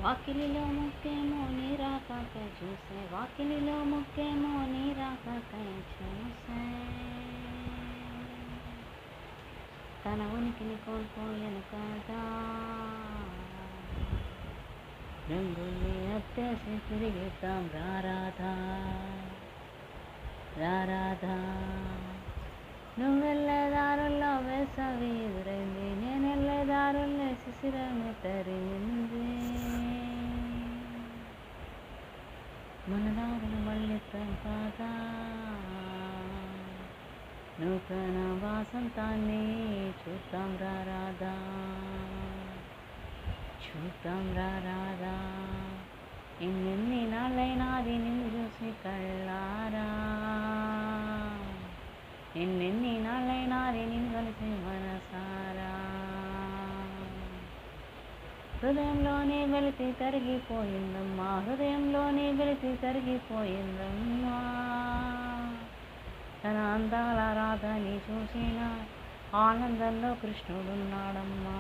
వాకిలిలో ముక్కేమో నీరాకకై చూసే, వాకిలిలో ముక్కేమో నీరాకకై చూసే, తన ఉనికిని కోల్పోయాను కదా, రంగుల్ని అత్తేసి తిరిగిద్దాం రారాధా, రారాధా. నువ్వెళ్ళే దారుల్లో వేసవి ఎదురైంది, నేనెళ్ళే దారుల్లో శిశిరము తరిమింది, మన దారులు మళ్ళిద్దాం కాదా, నూతన వాసంతాన్ని చూద్దాం రారాధా, చూద్దాం రారాధా. ఎన్నెన్ని నాళ్ళైనాది నిన్ను చూసి కళ్ళారా, ఎన్నెన్ని నాళ్ళైనాది నిన్ను కలిసి మనసారా, హృదయంలోనే వెలితి తరిగిపోయిందమ్మా, హృదయంలోనే వెలితి తరిగిపోయిందమ్మా, తన అందాల రాధని చూసిన ఆనందంలో కృష్ణుడున్నాడమ్మా,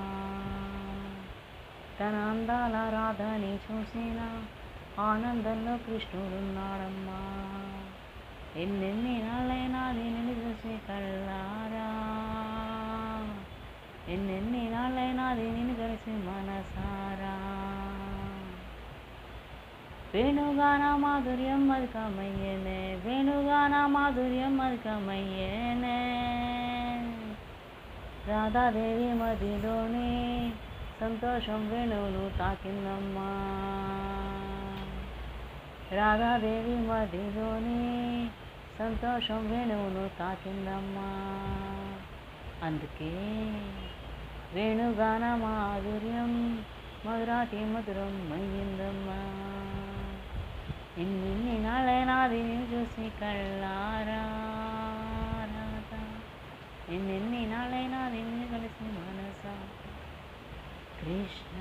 తన అందాల రాధని చూసిన ఆనందంలో కృష్ణుడున్నాడమ్మా. ఎన్నెన్ని నాళ్ళైనాది నిన్ను చూసి కళ్ళారా, ఎన్నెన్ని నాళ్ళైనాది నిన్ను కలిసి మనసారా. వేణుగాన మాధుర్యం అధికమయ్యేనే, వేణుగాన మాధుర్యం అధికమయ్యేనే, రాధాదేవి మదిలోనే సంతోషం వేణువును తాకిందమ్మా, రాధాదేవి మదిలోనే సంతోషం వేణువును తాకిందమ్మా. అందుకే వేణుగాన మాధుర్యం మధురాతి మధురం అయ్యిందమ్మా. ఎన్ని నాళ్ళైనాది నిన్ను చూసి కళ్ళారా, రాధా, ఎన్నెన్ని నాళ్ళైనాది నిన్ను కలిసి మనసా కృష్ణ.